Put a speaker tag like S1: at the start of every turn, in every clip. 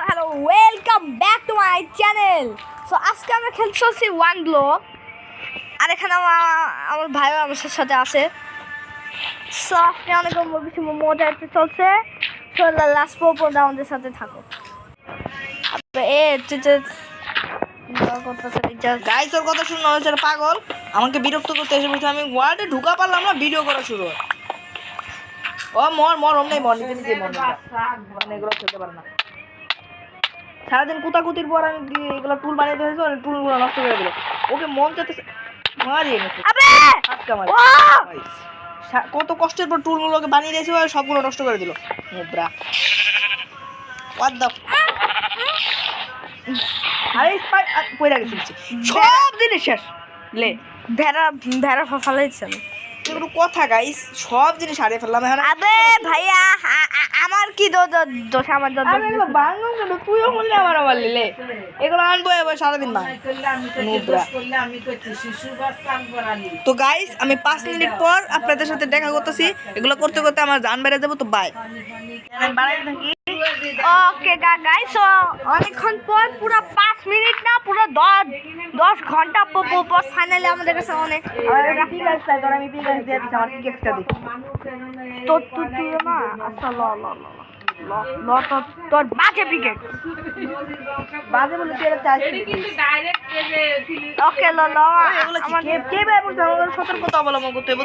S1: hello, welcome back to my channel. So আজকে আমরা খেলছি ওয়ান ব্লক আর এখানে আমার ভাইও আমার সাথে আছে। সো আজকে অনেক বেশি মজা চলছে। সো লাস্ট পর্যন্ত আমাদের সাথে থাকো।
S2: গাইস ওর কথা শুনে হচ্ছে পাগল, আমাকে বিরক্ত করতে এসে বলছে আমি ওয়ার্ডে ঢুকা পারলাম না, ভিডিও করা শুরু হয়। ও মর অমনি মর নিজে নিজে মর, মানে এগুলো খেলতে পারে না। সারাদিন কুতাকুতির পর আমি এগুলো টুল বানিয়ে দিয়েছি, টুলগুলো নষ্ট করে দিল। ওকে মন চাইতেছে মারিয়ে গেছে, কত কষ্টের পর টুলগুলোকে বানিয়ে দিয়েছি, সবগুলো নষ্ট করে দিল। মুদ্রা হোয়াট দ্য আরে পয়রা গেছে, সব জিনিস শেষ। লে
S1: ভেড়া ফালাইছে
S2: এগুলো কথা গাইস, সব জিনিস হারিয়ে ফেললাম এখন।
S1: আবে ভাইয়া আমার কি দোষ আমার দোষ
S2: এগুলো বাংলা কেন তুইও বললি আমার বললি লে এগুলো আনবো এবার সারাদিন না। তো গাইস আমি 5 মিনিট পর আপনাদের সাথে দেখা করতেছি। এগুলো করতে করতে আমার জান বেড়ে যাবো। তো বাই।
S1: ওকে গাইস, অনেকক্ষণ পর পুরো 5 মিনিট না পুরো 10 ঘন্টা পর ফাইনালি আমাদের কাছে অনেক
S2: আমি পিকাক্স দিয়ে দিচ্ছি, আমার পিকাক্সটা দিই
S1: তো তুই না আচ্ছা ল তোর বাজে পিকেট
S2: বাজে বলে তুই এটা চাইছিস
S1: ওকে ল
S2: এগুলো কে ভাই বলছে আমাদের সতর্কতা অবলম্বন করতে হবে।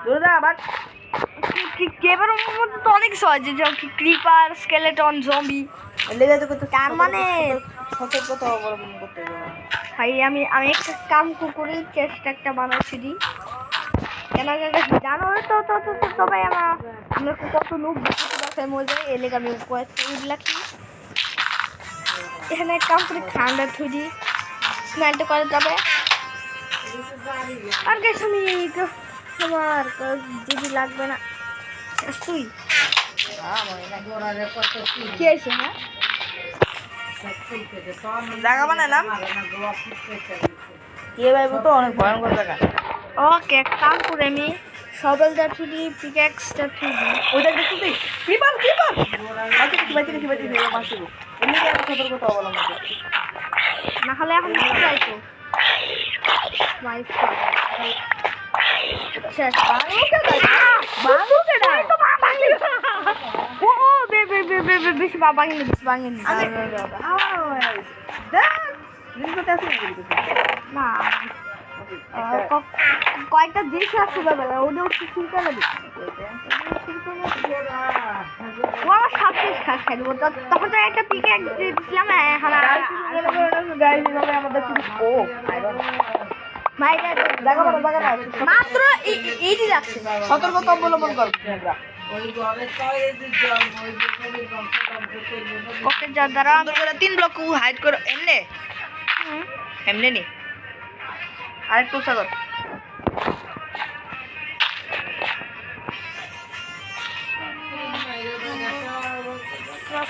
S2: ধরে যা বাট
S1: কেবের মধ্যে তো অনেক কিছু আছে, যেমন ক্রিপার, স্কেলেটন, জম্বি।
S2: লেগে তো
S1: তার মানে
S2: সতর্কতা অবলম্বন করতে হবে
S1: ভাই। আমি একটা কাম করে চেষ্টা একটা বানাচ্ছি দি কেন জানো তো ভাই আমরা কত নুব বাসায় মজা এলে আমি লাগছি। এখানে কাম করে ঠান্ডা থুই স্নাইলটা করা যাবে। আর গেছ আমি তোমার যদি লাগবে না তুই কি আছে। হ্যাঁ
S2: জায়গা বানালাম কে ভাই তো অনেক ভয়ঙ্কর জায়গা।
S1: ওকে কাম করে আমি সবেলটা থুই পিক্যাক্সটা থুই
S2: ওইটা দেখছিস ক্রিপার মারছি এমনি আমি সতর্কতা অবলম্বন করছি
S1: না হলে এখন চাইতো মাই বেশি বাঙালি না কয়েকটা জিনিস রাখতে পারবে না, ওদের শুরু করে আমার সব কিছু খাই দেবো। তখন তো একটা পিকে দিয়েছিলাম মাত্র এইটি রাখছে।
S2: সতর্কতা অবলম্বন করবো
S1: দ্বারা
S2: 3 ব্লক হাইড করো এমনি নি আরেকটু সাগর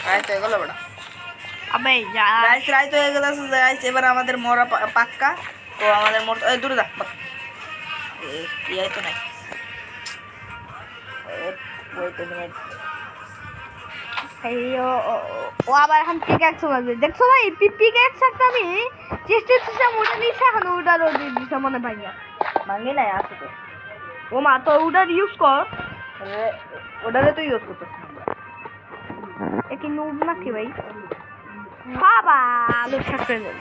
S2: রাইত হয়ে গেল বেটা।
S1: আবে
S2: রাইত হয়ে গেল গাইস, এবার আমাদের মরা পাক্কা। তো আমাদের দূরে যা তো নাই।
S1: ও আবার এখন পিক্যাক্স বাজবে দেখছো ভাই। পিক্যাক্স একটা আমি চেষ্টা ওটা নিচ্ছে এখন ওটার দিচ্ছে মনে ভাই
S2: ভাঙি নাই আছে তো।
S1: ও মা তো ওটার ইউজ কর,
S2: ওটারে তো ইউজ করতেছ
S1: একই নুব নাকি ভাই। সব আলু শেষ করে দেবে,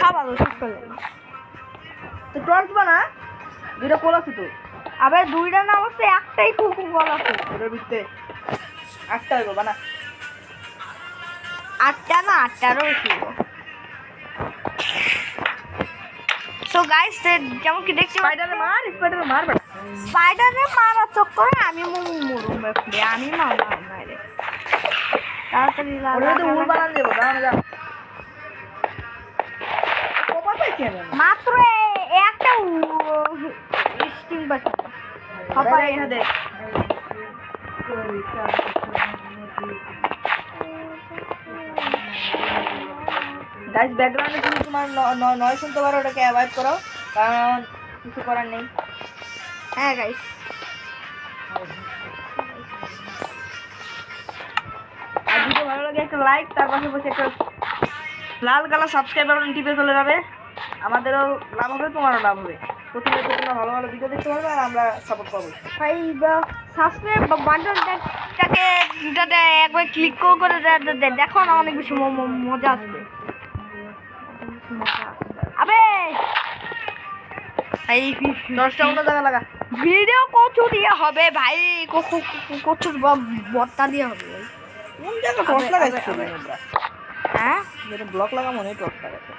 S1: সব আলু শেষ করে দেবে।
S2: তো টর্চ বানা, দুইটা কল আছে তো।
S1: আবার দুইটা না হচ্ছে একটাই খুব কল আছে।
S2: ওটার ভিতরে 8টা হইব বানা,
S1: 8টা না 8টারও বেশি। সো গাইস যেমন কি দেখছি
S2: স্পাইডারে মার
S1: স্পাইডারে মারা চক্করে আমি মরুম রে, আমি মারে তাড়াতাড়ি
S2: ওটা তো উল বানান দেব দাঁড়া যা।
S1: মাত্র একটা স্টিং বাকি
S2: হবে এটা দেখ গাইস। ব্যাকগ্রাউন্ডে তুমি তোমার নয় শুনতে পারো, ওটাকে অ্যাভয়েড করো কারণ কিছু করার নেই।
S1: হ্যাঁ গাইস
S2: আগে একটা লাইক, তার পাশাপাশি একটা লাল কালার সাবস্ক্রাইব বাটন টিপে চলে যাবে। আমাদেরও লাভ হবে, তোমারও লাভ হবে। প্রতিনিয়ত তোমরা ভালো ভালো ভিডিও দেখতে পারবে আর আমরা সাপোর্ট পাবো।
S1: ভাই সাবস্ক্রাইব বাটনটাকে একবার ক্লিক করে দেখো না, অনেক বেশি মজা আসবে। আবে এই
S2: 10টা মতো জায়গা লাগা।
S1: ভিডিও কত দিয়ে হবে ভাই? কচুর বত্তা দিয়ে হবে ভাই।
S2: কোন জায়গা টর্চ লাগাইছে?
S1: হ্যাঁ
S2: যেটা ব্লক লাগা মনে হয় টর্চ লাগাইছে।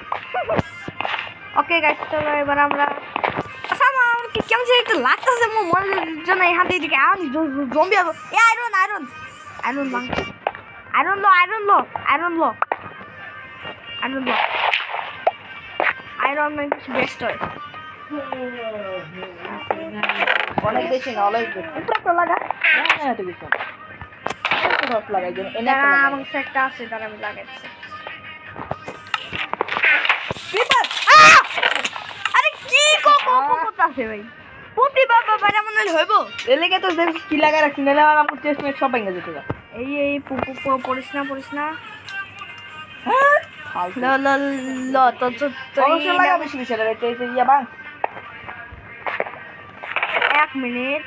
S1: ওকে গাইস, চলো এবার আমরা আচ্ছা আমার কি কেমন যেন একটা লাগতেছে আমার মনের জন্য। এই হাতে দিকে জম্বি আসবো। এ iron iron iron lung iron লো আয়রন লো আয়রন লো আয়রন লো আয়রন মানে কিছু বেস্ট হয়।
S2: অনেক বেশি নলেজ বেশি।
S1: উপরে একটা লাগা।
S2: না এত কিছু না। টর্চ লাগাই দেন। এনে
S1: দাঁড়া,
S2: একটা
S1: আমার কাছে একটা আছে, দাঁড়া আমি লাগাচ্ছি।
S2: ক্রিপার।
S1: আরে কি করতেছে ভাই? পুতি বাবা বাড়া মনে হইব।
S2: এলাকে তো দেখ কি লাগা রাখছি, নালে আমার আমার টেস্ট ম্যাচ সব ভেঙে যেতে পারে।
S1: এই পড়িস না
S2: হ্যাঁ
S1: ল ল ল তো
S2: অবশ্যই লাগা বেশি বেশি লাগে। এই যে ইয়া বাং।
S1: 1 মিনিট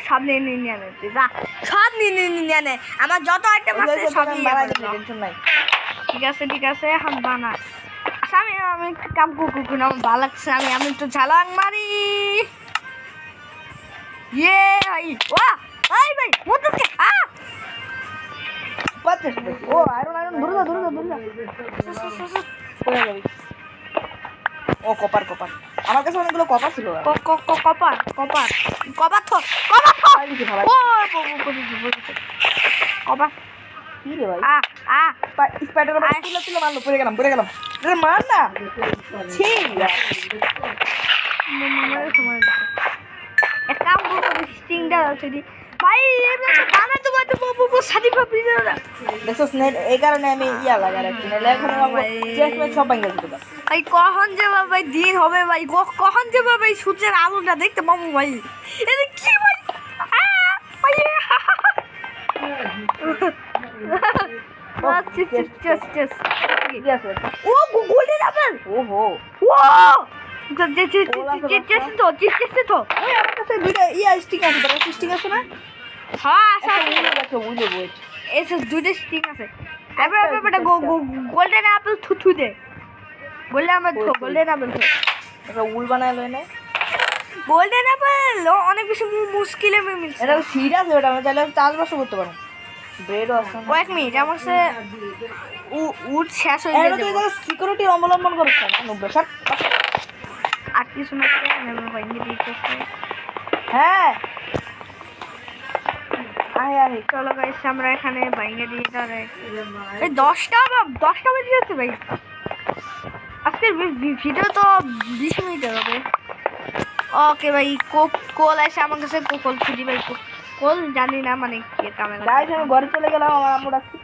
S1: সামনে নিয়ে আনে তুই যা, সব নিয়ে আনে। আমার যত আইটেম আছে সব নিয়ে
S2: বাড়াই
S1: আনে।
S2: দিন, টেনশন নাই।
S1: ঠিক আছে এখন বানা। আচ্ছা আমি একটু কাম করবো না, আমার ভালো লাগছে। আমি একটু ঝালাক মারি। ইয়ে ভাই ওয়া ভাই মরতেছে।
S2: পাচ্ছিস ও আয়রন ধরে যা কোথায় যাবি? ও কপার আমার কাছে অনেকগুলো কপার ছিল।
S1: কপার থো
S2: ভাই দিছি ভাই।
S1: ও কপার
S2: কি রে ভাই?
S1: আ
S2: স্পাইডার কপার তুলে মারলো, পড়ে গেলাম। আরে মার না। ছি
S1: এক কাম করবো, স্টিংটা আছে দি ভাই। এমনি তো গানা তো বাবু সাদি পাবি না।
S2: দেখছস নেট, এই কারণে আমি ইয়া লাগা রাখছি, নালে এখন আমার টেস্ট ম্যাচ সব ভেঙে যেতে পারে।
S1: ভাই কখন যে ভাই দিন হবে ভাই, কখন যে ভাই সূর্যের আলোটা দেখতে পাবো ভাই? এটা কি ভাই? ভাই চেস
S2: কি আছে?
S1: ও গোল্ডেন অ্যাপেল।
S2: ওহো
S1: ও চেস তো
S2: ওই আমার কাছে দুইটা ইয়া স্টিক আছে, তোর কাছে স্টিক আছে না?
S1: হ্যাঁ
S2: একটা উইলো বইট।
S1: এসে দুইটা স্টিং আছে। এবার গোল্ডেন অ্যাপেল থুথু দে। গোল্ডেন অ্যাপেল
S2: একটা উল বানায় লয় না?
S1: গোল্ডেন অ্যাপেল অনেক বেশি মুশকিলে মিলছে।
S2: এটা সিড আছে, ওটা আমরা চাইলে চাষবাসও করতে পারবো। ব্রেডও আছে।
S1: কয়েক মিনিট আমার কাছে উড শেষ হয়ে
S2: এটা তুই
S1: যাবে।
S2: সিকিউরিটি অবলম্বন করছ না? 90
S1: আর কিছু না নেমে ভাঙিয়ে দিতেছে।
S2: হ্যাঁ আয়
S1: চলো গাইস আমরা এখানে ভাঙিয়ে দিয়ে তারে এই 10টা বেজে যাচ্ছে ভাই। আজকের ভিডিও তো 20 মিনিটের হবে। ওকে ভাই কোল এসে আমার কাছে কোল খুঁজি ভাই। কোল জানি না মানে কি কামে
S2: গাইস আমি ঘরে চলে গেলাম, আমার আম্মু ডাকছে।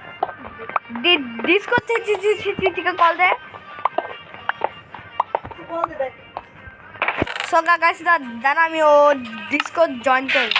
S1: ডিসকো থেকে কল দে। সো গাইস দাঁড়া আমি ও ডিসকো জয়েন করি।